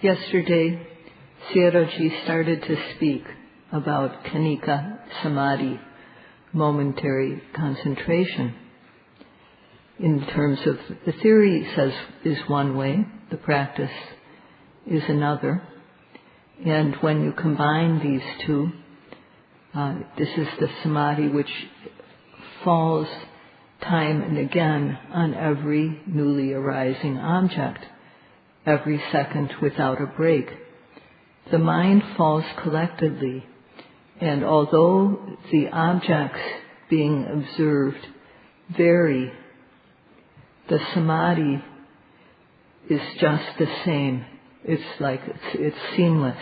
Yesterday, Sayadaw started to speak about Khanika Samadhi, momentary concentration. In terms of the theory, it says is one way, the practice is another. And when you combine these two, this is the samadhi which falls time and again on every newly arising object, every second without a break. The mind falls collectedly, and although the objects being observed vary, the samadhi is just the same. It's seamless.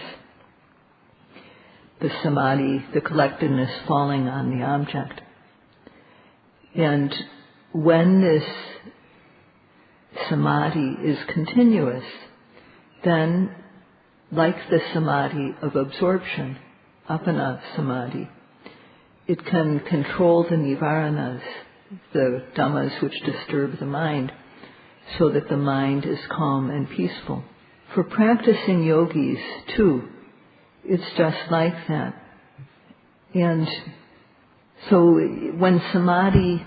The samadhi, the collectedness falling on the object. And when this samadhi is continuous, then, like the samadhi of absorption, apana samadhi, it can control the nivaranas, the dhammas which disturb the mind, so that the mind is calm and peaceful. For practicing yogis, too, it's just like that. And so when samadhi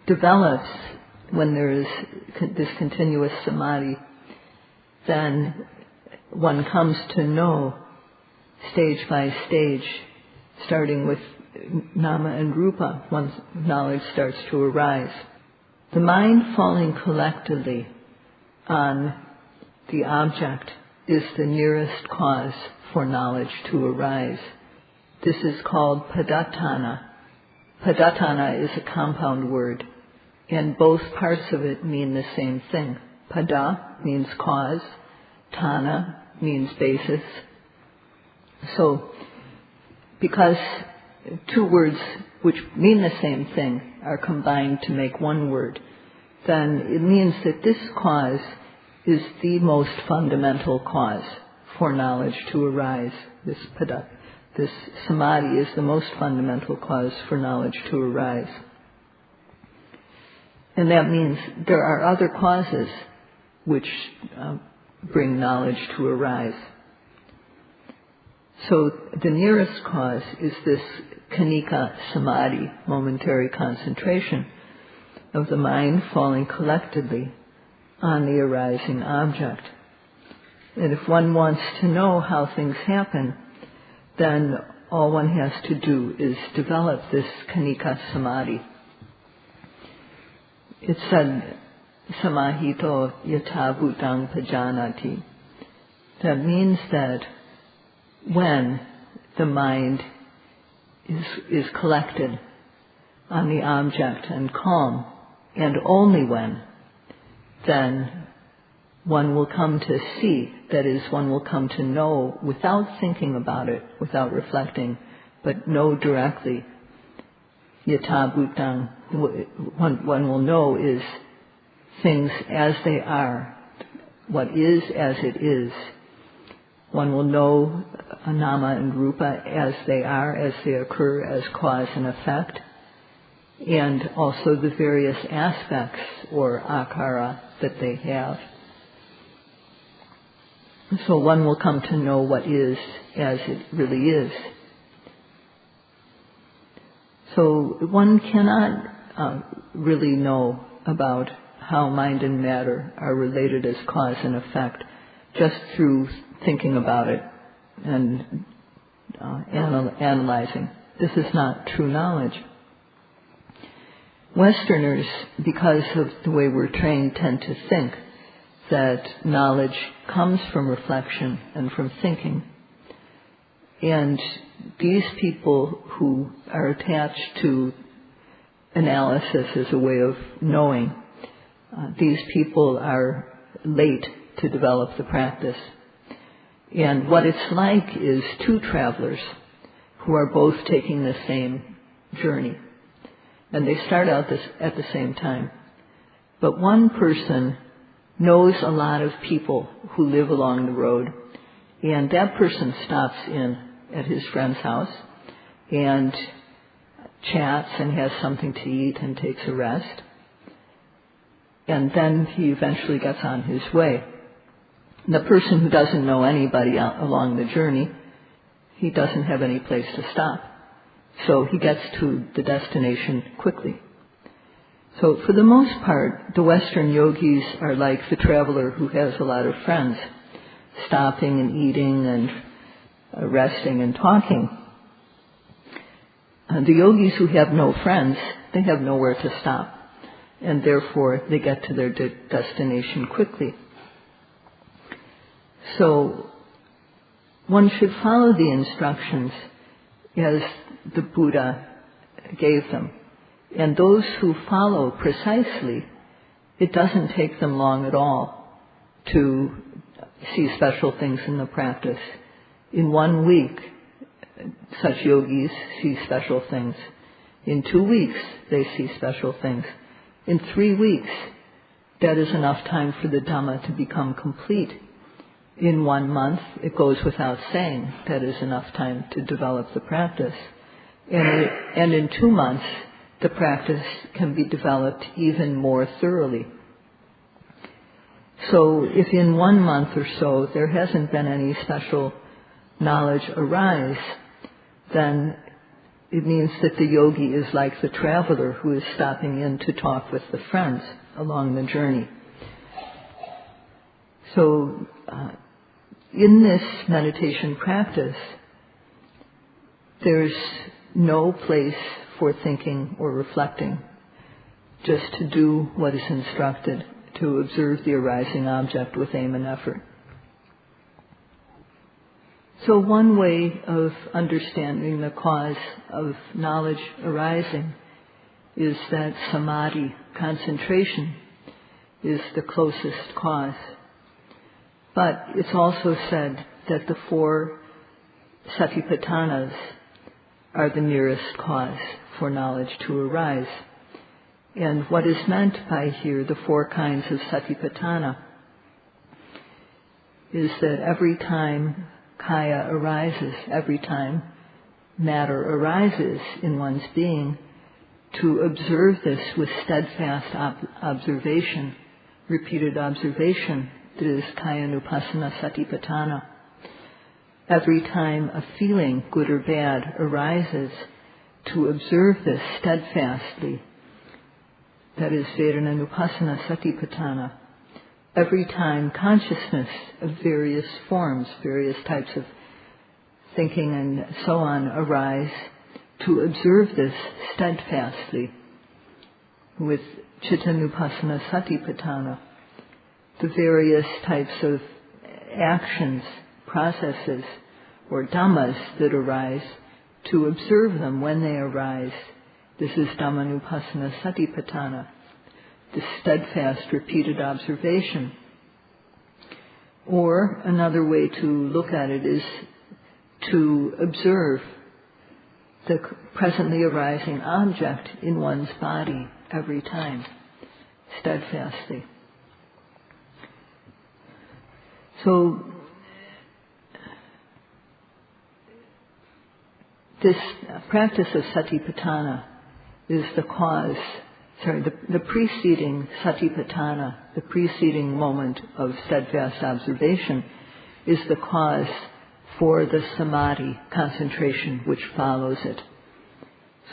develops, when there is this continuous samadhi, then one comes to know, stage by stage, starting with nama and rupa, one's knowledge starts to arise. The mind falling collectively on the object is the nearest cause for knowledge to arise. This is called padatana. Padatana is a compound word, and both parts of it mean the same thing. Pada means cause, tana means basis. So, because two words which mean the same thing are combined to make one word, then it means that this cause is the most fundamental cause for knowledge to arise. This samadhi is the most fundamental cause for knowledge to arise. And that means there are other causes which bring knowledge to arise. So the nearest cause is this Khanika Samadhi, momentary concentration of the mind falling collectedly on the arising object. And if one wants to know how things happen, then all one has to do is develop this Khanika Samadhi. It said, samahito yatha bhutang pajanati. That means that when the mind is collected on the object and calm, and only when, then one will come to see, that is, one will come to know without thinking about it, without reflecting, but know directly. Yatha bhutang, one will know is things as they are, what is as it is. One will know nama and rupa as they are, as they occur as cause and effect, and also the various aspects or akara that they have. So one will come to know what is as it really is. So one cannot really know about how mind and matter are related as cause and effect just through thinking about it and analyzing. This is not true knowledge. Westerners, because of the way we're trained, tend to think that knowledge comes from reflection and from thinking. And these people who are attached to analysis as a way of knowing, these people are late to develop the practice. And what it's like is two travelers who are both taking the same journey. And they start out at the same time. But one person knows a lot of people who live along the road, and that person stops in at his friend's house and chats and has something to eat and takes a rest. And then he eventually gets on his way. the person who doesn't know anybody along the journey, he doesn't have any place to stop. So he gets to the destination quickly. So for the most part, the Western yogis are like the traveler who has a lot of friends, stopping and eating and resting and talking. The yogis who have no friends, they have nowhere to stop, and therefore they get to their destination quickly. So one should follow the instructions as the Buddha gave them. And those who follow precisely, it doesn't take them long at all to see special things in the practice. In 1 week, such yogis see special things. In 2 weeks, they see special things. In 3 weeks, that is enough time for the Dhamma to become complete. In 1 month, it goes without saying, that is enough time to develop the practice. And in 2 months, the practice can be developed even more thoroughly. So if in 1 month or so there hasn't been any special knowledge arise, then it means that the yogi is like the traveler who is stopping in to talk with the friends along the journey. So in this meditation practice, there's no place for thinking or reflecting, just to do what is instructed, to observe the arising object with aim and effort. So one way of understanding the cause of knowledge arising is that samadhi, concentration, is the closest cause. But it's also said that the 4 satipatthanas are the nearest cause for knowledge to arise. And what is meant by here, the 4 kinds of satipatthana, is that every time kaya arises, every time matter arises in one's being, to observe this with steadfast observation, repeated observation, that is kaya-nupassana satipatthana. Every time a feeling, good or bad, arises, to observe this steadfastly, that is vedana-nupassana satipatthana. Every time consciousness of various forms, various types of thinking and so on arise, to observe this steadfastly with citta-nupassana satipatthana. The various types of actions, processes, or dhammas that arise, to observe them when they arise. This is dhamma-nupassana satipatthana, the steadfast, repeated observation. Or another way to look at it is to observe the presently arising object in one's body every time, steadfastly. So this practice of satipatthana is the cause, the preceding satipatthana, the preceding moment of steadfast observation, is the cause for the samadhi, concentration, which follows it.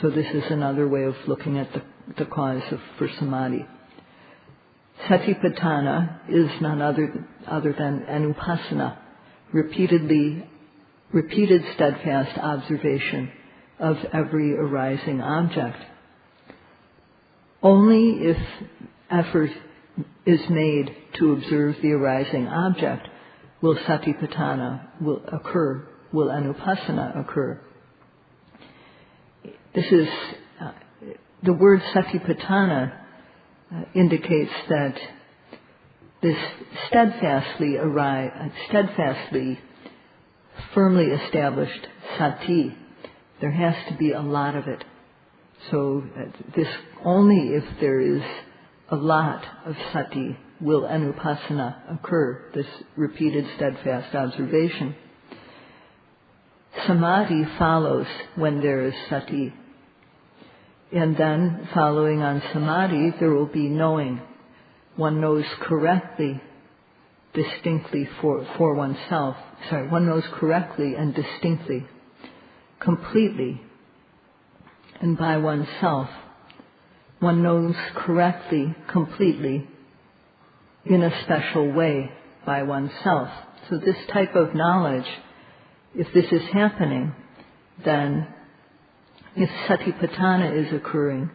So this is another way of looking at the cause for samadhi. Satipatthana is none other than anupassana, repeated steadfast observation of every arising object. Only if effort is made to observe the arising object will satipatthana occur, will anupassana occur. This is, the word satipatthana indicates that this steadfastly firmly established sati, there has to be a lot of it. So this, only if there is a lot of sati will anupassana occur, this repeated steadfast observation. Samadhi follows when there is sati. And then, following on samadhi, there will be knowing. One knows correctly distinctly for oneself. One knows correctly and distinctly, completely, and by oneself. One knows correctly, completely, in a special way, by oneself. So this type of knowledge, if this is happening, then if satipatthana is occurring,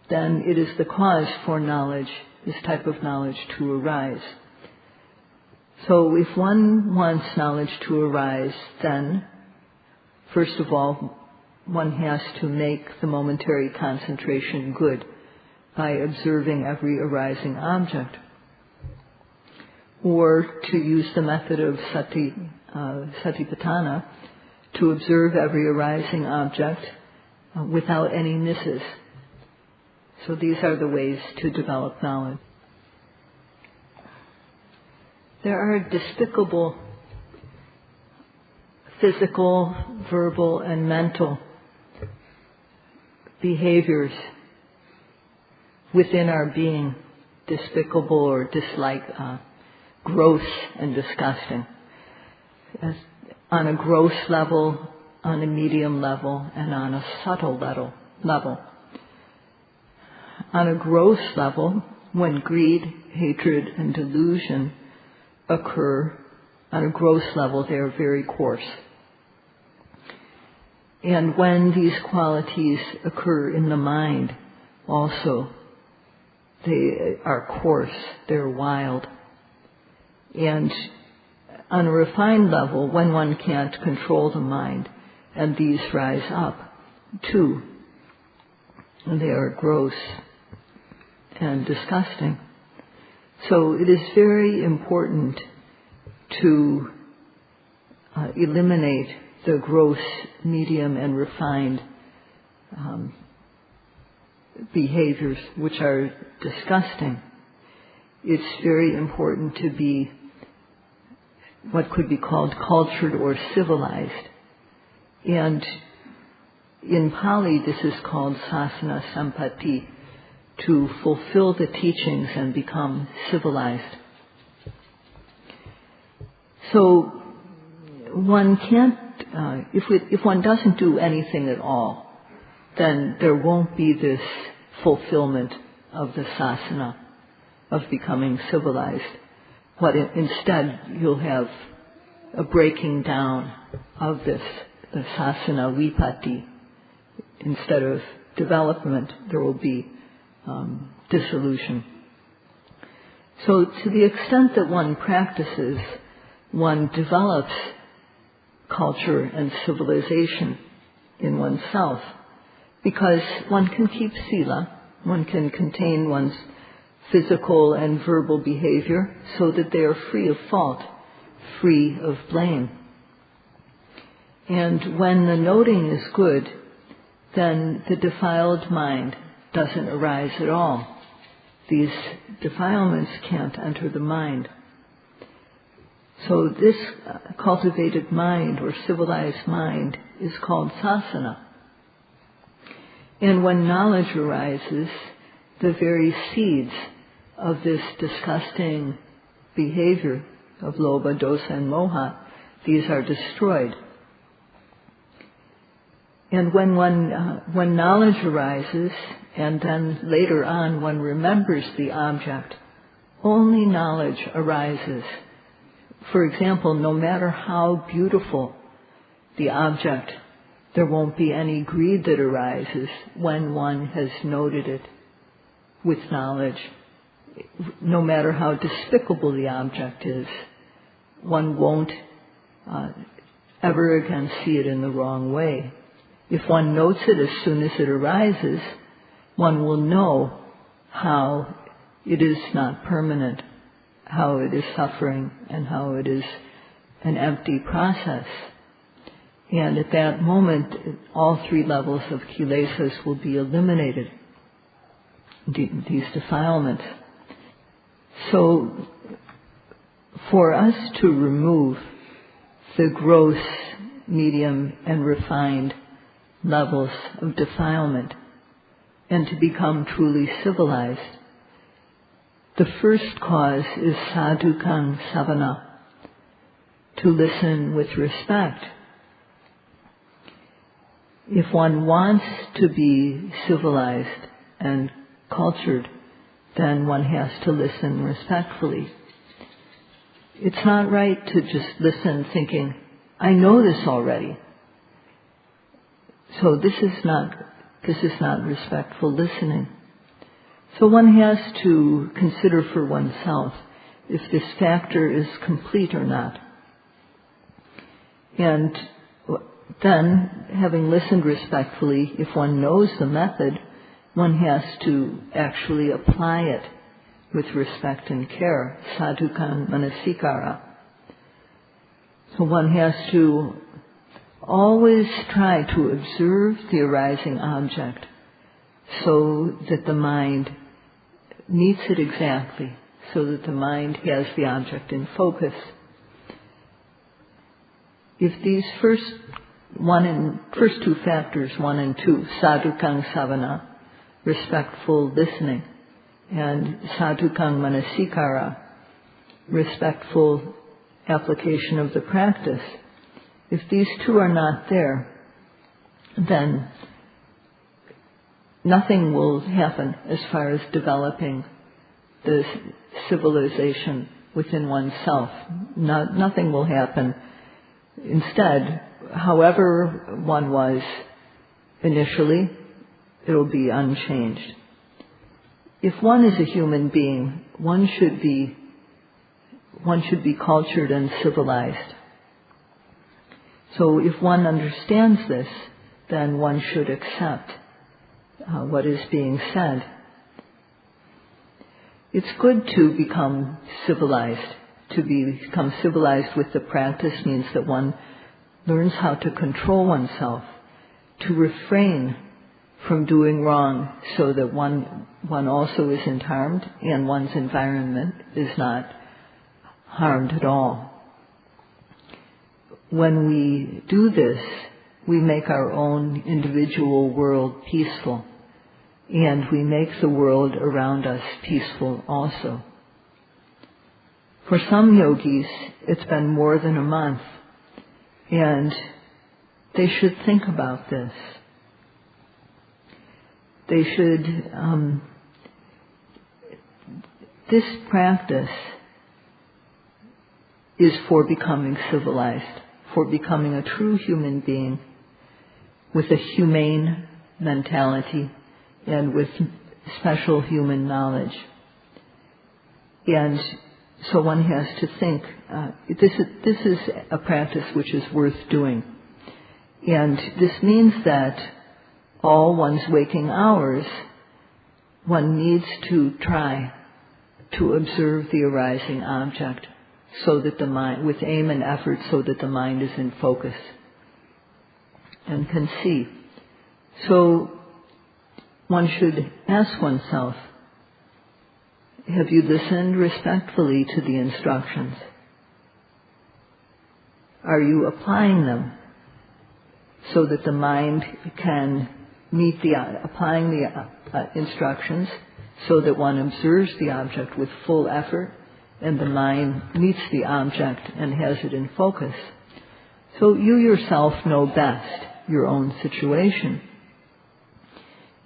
then it is the cause for knowledge, this type of knowledge, to arise. So if one wants knowledge to arise, then, first of all, one has to make the momentary concentration good by observing every arising object. Or to use the method of satipatthana, to observe every arising object without any misses. So these are the ways to develop knowledge. There are despicable physical, verbal, and mental behaviors within our being, despicable or gross and disgusting. On a gross level, on a medium level, and on a subtle level. On a gross level, when greed, hatred, and delusion occur, on a gross level they are very coarse. And when these qualities occur in the mind also, they are coarse, they're wild. And on a refined level, when one can't control the mind, and these rise up too, and they are gross and disgusting. So it is very important to eliminate the gross, medium, and refined behaviors which are disgusting. It's very important to be what could be called cultured or civilized. And in Pali this is called sasana sampatti, to fulfill the teachings and become civilized. So one can't, if one doesn't do anything at all, then there won't be this fulfillment of the sasana, of becoming civilized. But instead you'll have a breaking down of this, the sasana vipatti. Instead of development, there will be dissolution. So to the extent that one practices, one develops culture and civilization in oneself, because one can keep sila, one can contain one's physical and verbal behavior so that they are free of fault, free of blame. And when the noting is good, then the defiled mind doesn't arise at all. These defilements can't enter the mind. So this cultivated mind or civilized mind is called sasana. And when knowledge arises, the very seeds of this disgusting behavior of lobha, dosa, and moha, these are destroyed. And when knowledge arises, and then later on one remembers the object, only knowledge arises. For example, no matter how beautiful the object, there won't be any greed that arises when one has noted it with knowledge. No matter how despicable the object is, one won't ever again see it in the wrong way. If one notes it as soon as it arises, one will know how it is not permanent, how it is suffering, and how it is an empty process. And at that moment, all three levels of kilesas will be eliminated, these defilements. So, for us to remove the gross, medium, and refined levels of defilement and to become truly civilized, The first cause is sadhukang savana, to listen with respect. If one wants to be civilized and cultured, then one has to listen respectfully. It's not right to just listen thinking, I know this already. So this is not respectful listening. So one has to consider for oneself if this factor is complete or not. And then, having listened respectfully, if one knows the method, one has to actually apply it with respect and care, sadhukang manasikara. So one has to always try to observe the arising object so that the mind meets it exactly, so that the mind has the object in focus. If these first two factors, 1 and 2, sadhukang savana, respectful listening, and sadhukang manasikara, respectful application of the practice, if these two are not there, then nothing will happen as far as developing the civilization within oneself. Nothing will happen. Instead, however one was initially, it will be unchanged. If one is a human being, one should be cultured and civilized. So if one understands this, then one should accept what is being said. It's good to become civilized. To become civilized with the practice means that one learns how to control oneself, to refrain from doing wrong so that one also isn't harmed and one's environment is not harmed at all. When we do this, we make our own individual world peaceful, and we make the world around us peaceful also. For some yogis, it's been more than a month, and they should think about this. They should, this practice is for becoming civilized, for becoming a true human being with a humane mentality and with special human knowledge. And so one has to think, this is a practice which is worth doing. And this means that all one's waking hours, one needs to try to observe the arising object so that the mind, with aim and effort, so that the mind is in focus and can see. So one should ask oneself, have you listened respectfully to the instructions? Are you applying them so that the mind can meet applying the instructions so that one observes the object with full effort and the mind meets the object and has it in focus? So you yourself know best your own situation.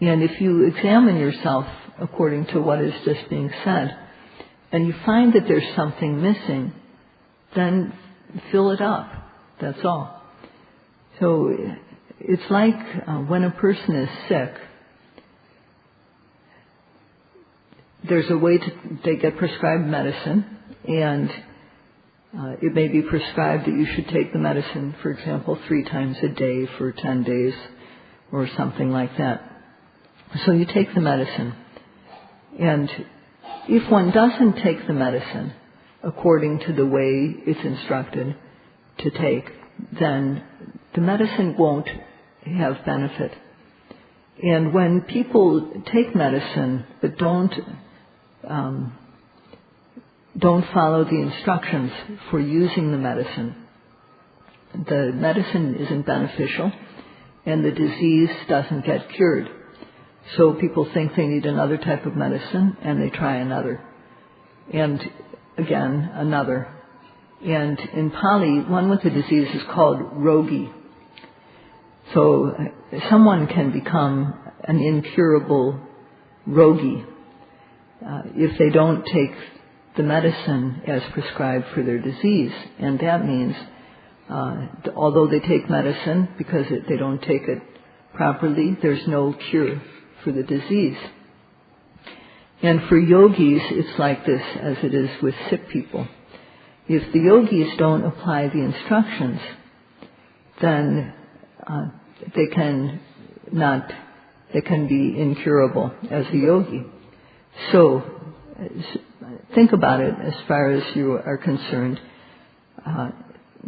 And if you examine yourself according to what is just being said, and you find that there's something missing, then fill it up. That's all. So it's like when a person is sick, there's a way they get prescribed medicine, and it may be prescribed that you should take the medicine, for example, 3 times a day for 10 days or something like that. So you take the medicine. And if one doesn't take the medicine according to the way it's instructed to take, then the medicine won't have benefit. And when people take medicine but don't follow the instructions for using the medicine isn't beneficial and the disease doesn't get cured. So people think they need another type of medicine and they try another. and again another. And in Pali, one with the disease is called rogi. So someone can become an incurable rogi if they don't take the medicine as prescribed for their disease. And that means, although they take medicine, because they don't take it properly, there's no cure for the disease. And for yogis, it's like this as it is with sick people. If the yogis don't apply the instructions, then they can be incurable as a yogi. So think about it as far as you are concerned.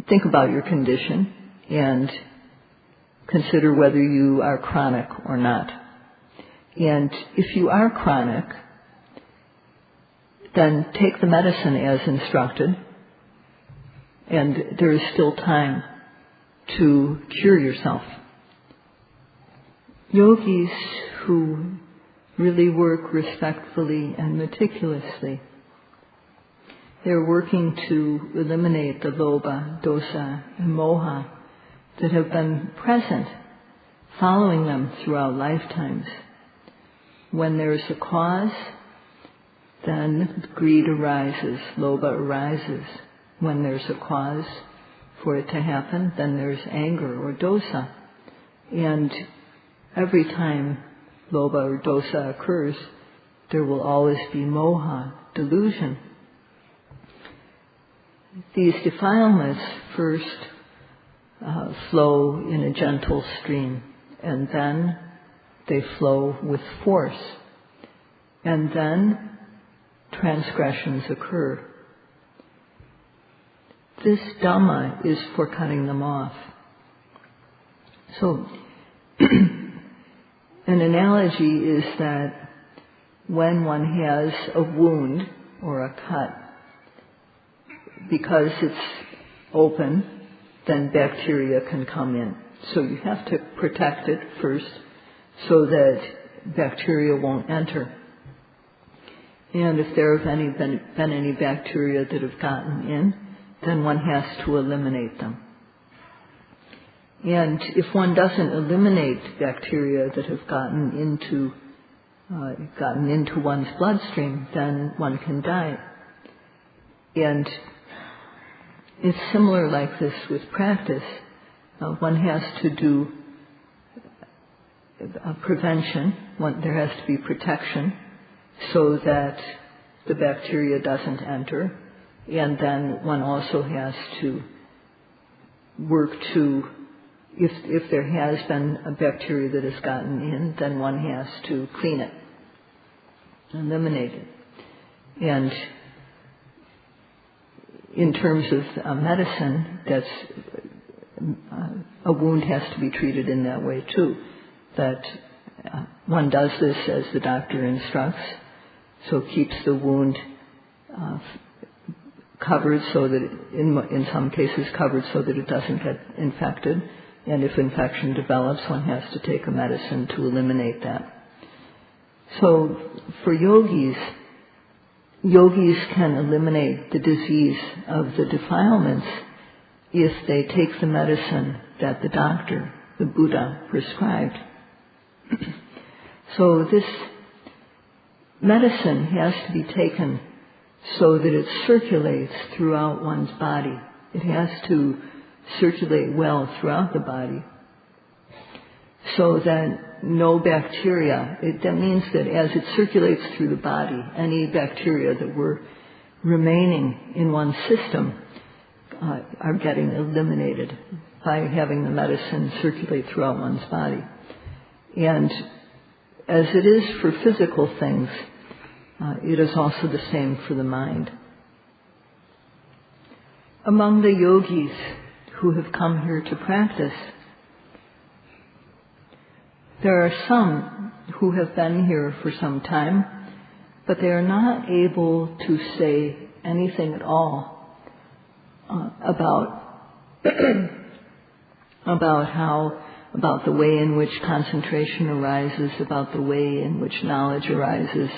Think about your condition and consider whether you are chronic or not. And if you are chronic, then take the medicine as instructed, and there is still time to cure yourself. Yogis who really work respectfully and meticulously, they're working to eliminate the lobha, dosa, and moha that have been present, following them throughout lifetimes. When there's a cause, then greed arises, lobha arises. When there's a cause for it to happen, then there's anger or dosa. And every time lobha or dosa occurs, there will always be moha, delusion. These defilements first flow in a gentle stream, and then they flow with force. And then transgressions occur. This Dhamma is for cutting them off. So, an analogy is that when one has a wound or a cut, because it's open, then bacteria can come in. So you have to protect it first so that bacteria won't enter. And if there have been any bacteria that have gotten in, then one has to eliminate them. And if one doesn't eliminate bacteria that have gotten into one's bloodstream, then one can die. And it's similar like this with practice. One has to do prevention. There has to be protection so that the bacteria doesn't enter. And then one also has to work to, if there has been a bacteria that has gotten in, then one has to clean it, eliminate it. And in terms of medicine, a wound has to be treated in that way too. That one does this as the doctor instructs, so keeps the wound covered so that, in some cases covered so that it doesn't get infected. And if infection develops, one has to take a medicine to eliminate that. So for yogis can eliminate the disease of the defilements if they take the medicine that the doctor, the Buddha, prescribed. So this medicine has to be taken so that it circulates throughout one's body. It has to circulate well throughout the body so that no bacteria, that means that as it circulates through the body, any bacteria that were remaining in one's system are getting eliminated by having the medicine circulate throughout one's body. And as it is for physical things, it is also the same for the mind. Among the yogis who have come here to practice, there are some who have been here for some time, but they are not able to say anything at all about about the way in which concentration arises, about the way in which knowledge arises.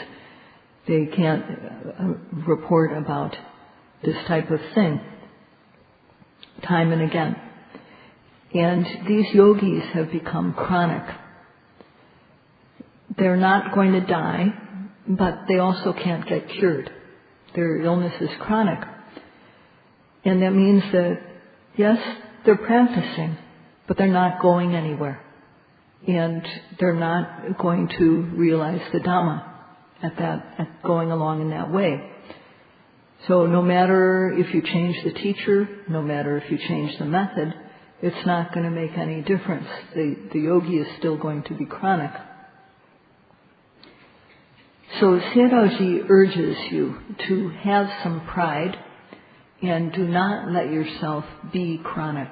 They can't report about this type of thing time and again. And these yogis have become chronic. They're not going to die, but they also can't get cured. Their illness is chronic. And that means that, yes, they're practicing, but they're not going anywhere. And they're not going to realize the Dhamma at going along in that way. So no matter if you change the teacher, no matter if you change the method, it's not going to make any difference. The yogi is still going to be chronic. So Sayadaw urges you to have some pride and do not let yourself be chronic.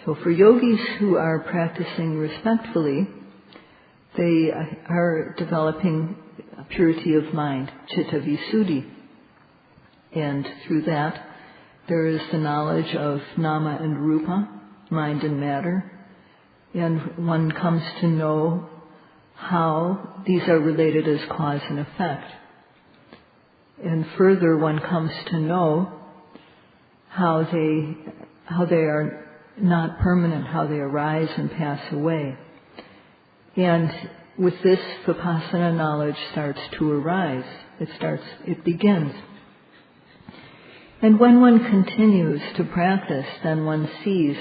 So for yogis who are practicing respectfully, they are developing purity of mind, citta visuddhi. And through that, there is the knowledge of nama and rupa, mind and matter, and one comes to know how these are related as cause and effect. And further, one comes to know how they are not permanent, how they arise and pass away. And with this, Vipassana knowledge starts to arise. It begins. And when one continues to practice, then one sees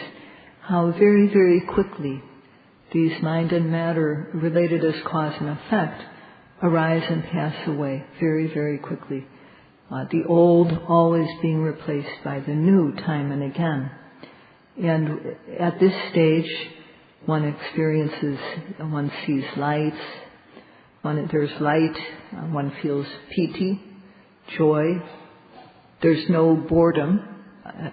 how very, very quickly these mind and matter, related as cause and effect, arise and pass away very, very quickly. The old always being replaced by the new time and again. And at this stage, one sees lights, there's light, one feels piti, joy. There's no boredom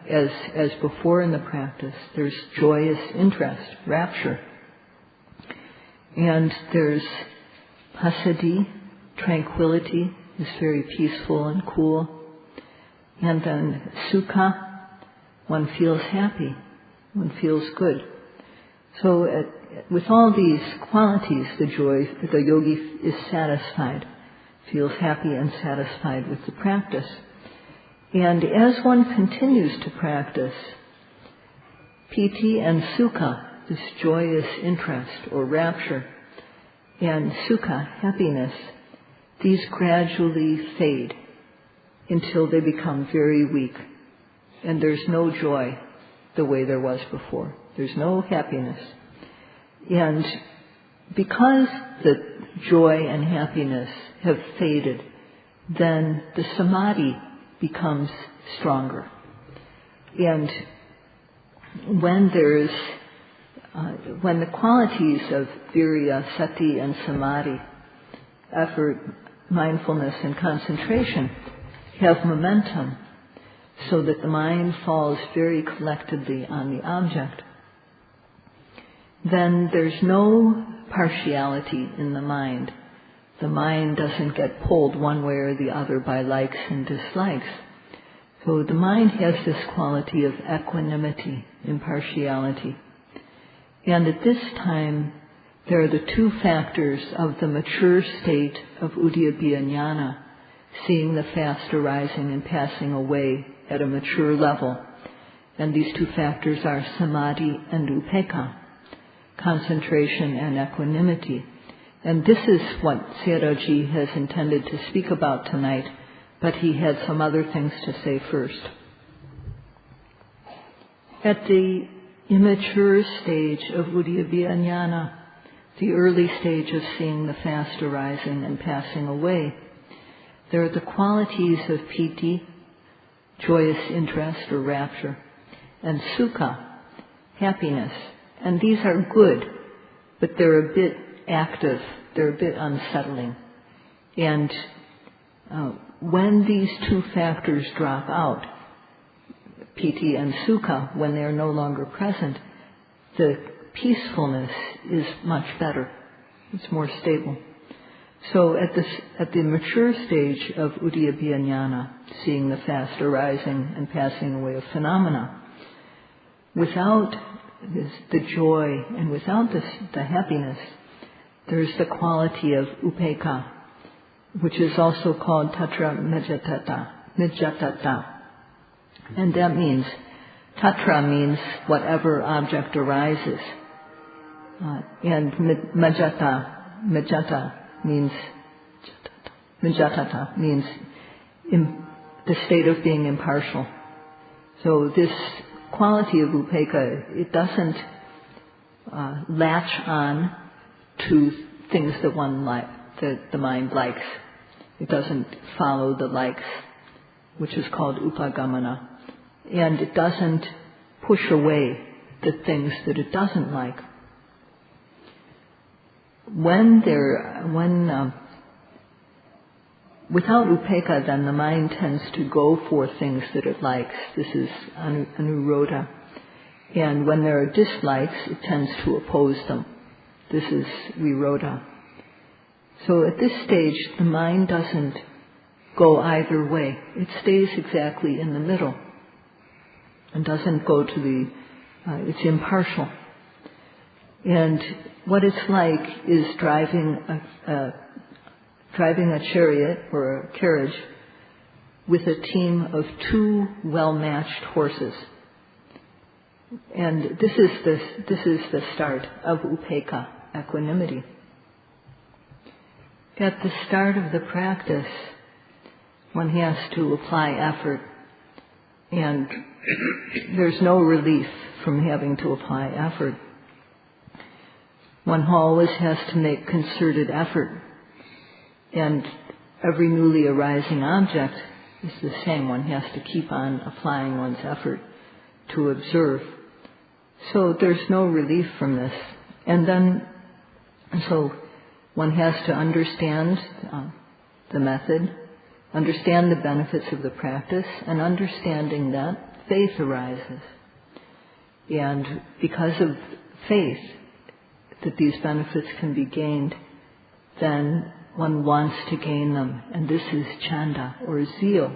as before in the practice. There's joyous interest, rapture. And there's passaddhi, tranquility, is very peaceful and cool. And then sukha, one feels happy, one feels good. So with all these qualities, the yogi is satisfied, feels happy and satisfied with the practice. And as one continues to practice, piti and sukha, this joyous interest or rapture, and sukha, happiness, these gradually fade until they become very weak. And there's no joy the way there was before. There's no happiness. And because the joy and happiness have faded, then the samadhi becomes stronger. And when the qualities of virya, sati, and samadhi, effort, mindfulness, and concentration, have momentum, so that the mind falls very collectedly on the object, then there's no partiality in the mind. The mind doesn't get pulled one way or the other by likes and dislikes. So the mind has this quality of equanimity, impartiality. And at this time, there are the two factors of the mature state of uddiyabbiya jnana, seeing the fast arising and passing away at a mature level. And these two factors are samadhi and upekkha, concentration and equanimity. And this is what Sayadaw has intended to speak about tonight, but he had some other things to say first. At the immature stage of uddiyabbiya jnana, the early stage of seeing the fast arising and passing away, there are the qualities of piti, joyous interest or rapture, and sukha, happiness. And these are good, but they're a bit active, they're a bit unsettling. And when these two factors drop out, piti and sukha, when they're no longer present, the peacefulness is much better. It's more stable. So at the mature stage of uddiyabbiya jnana, seeing the fast arising and passing away of phenomena, without the joy and without the happiness, there's the quality of upekkha, which is also called Tatra Mijatata. And that means, Tatra means whatever object arises. And Mijatata means the state of being impartial. So this quality of Upekkha, it doesn't latch on to things that that the mind likes. It doesn't follow the likes, which is called upagamana. And it doesn't push away the things that it doesn't like. Without upekkha, then the mind tends to go for things that it likes. This is anurodha. And when there are dislikes, it tends to oppose them. This is virodha. So at this stage, the mind doesn't go either way. It stays exactly in the middle and doesn't go to it's impartial. And what it's like is driving a chariot or a carriage with a team of two well-matched horses. And this is the start of upekkha, equanimity. At the start of the practice, one has to apply effort, and there's no relief from having to apply effort. One always has to make concerted effort, and every newly arising object is the same. One has to keep on applying one's effort to observe. So there's no relief from this. So one has to understand the method, understand the benefits of the practice, and understanding that faith arises. And because of faith that these benefits can be gained, then one wants to gain them. And this is chanda, or zeal.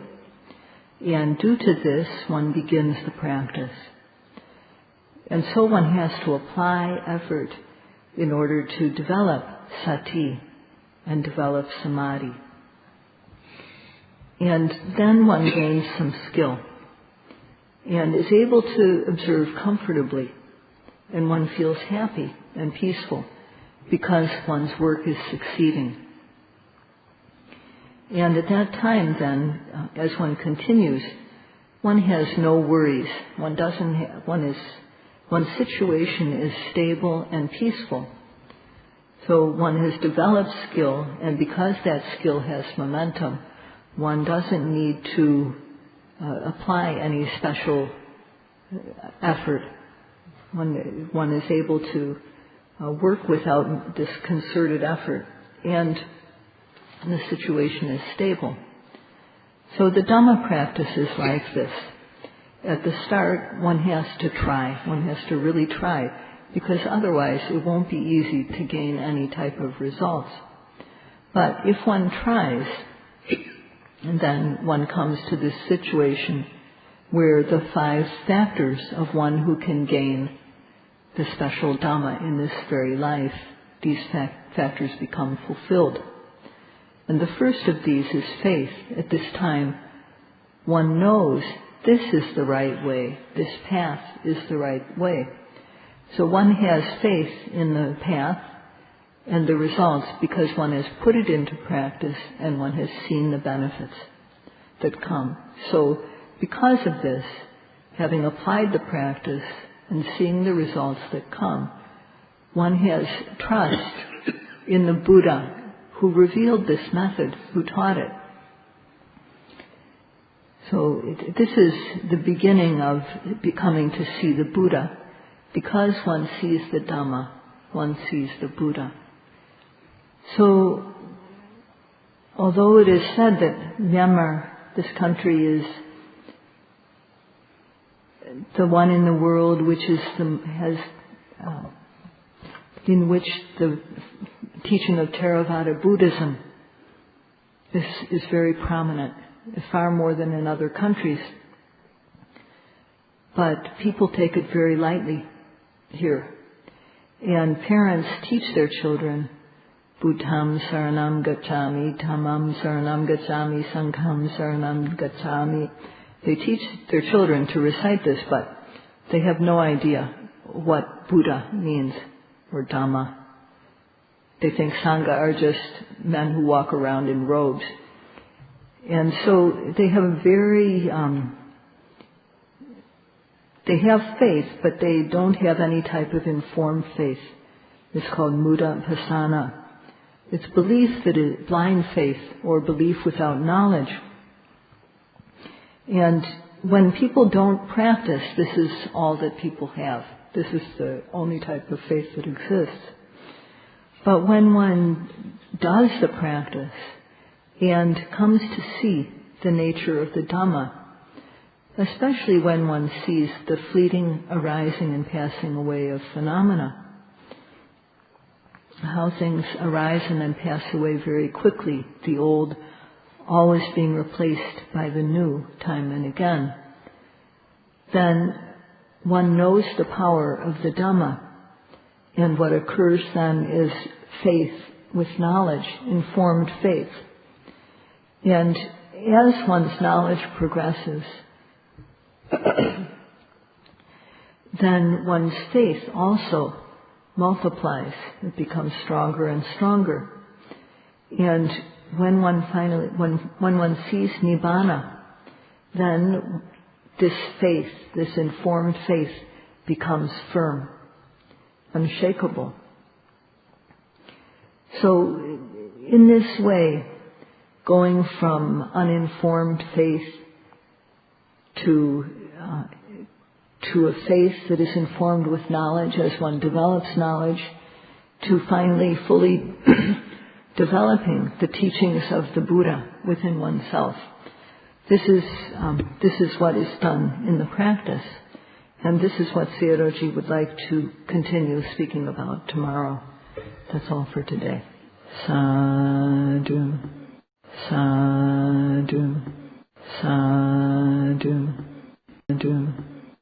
And due to this, one begins the practice. And so one has to apply effort in order to develop sati and develop samadhi. And then one gains some skill and is able to observe comfortably, and one feels happy and peaceful because one's work is succeeding. And at that time then, as one continues, one has no worries. One's situation is stable and peaceful. So one has developed skill, and because that skill has momentum, one doesn't need to apply any special effort. One is able to work without this concerted effort, and the situation is stable. So the Dhamma practice is like this. At the start, one has to try. One has to really try, because otherwise it won't be easy to gain any type of results. But if one tries, and then one comes to this situation where the 5 factors of one who can gain the special Dhamma in this very life, these factors become fulfilled. And the first of these is faith. At this time, one knows this is the right way, this path is the right way. So one has faith in the path and the results because one has put it into practice and one has seen the benefits that come. So because of this, having applied the practice and seeing the results that come, one has trust in the Buddha who revealed this method, who taught it. So this is the beginning of becoming to see the Buddha. Because one sees the Dhamma, one sees the Buddha. So, although it is said that Myanmar, this country, is the one in the world which is in which the teaching of Theravada Buddhism is very prominent, far more than in other countries. But people take it very lightly here. And parents teach their children Buddham saranam gacchami, dhammam saranam gacchami, sangham saranam gacchami. They teach their children to recite this, but they have no idea what Buddha means or Dhamma. They think Sangha are just men who walk around in robes. And so they have a very, they have faith, but they don't have any type of informed faith. It's called Vipassana. It's belief that is blind faith or belief without knowledge. And when people don't practice, this is all that people have. This is the only type of faith that exists. But when one does the practice and comes to see the nature of the Dhamma, especially when one sees the fleeting arising and passing away of phenomena, how things arise and then pass away very quickly, the old always being replaced by the new time and again, then one knows the power of the Dhamma, and what occurs then is faith with knowledge, informed faith. And as one's knowledge progresses, then one's faith also multiplies. It becomes stronger and stronger. And when one sees Nibbana, then this faith, this informed faith, becomes firm, unshakable. So in this way, going from uninformed faith to a faith that is informed with knowledge as one develops knowledge, to finally fully developing the teachings of the Buddha within oneself. This is what is done in the practice, and this is what Sayadaw would like to continue speaking about tomorrow. That's all for today. Sadhu. Sadhu.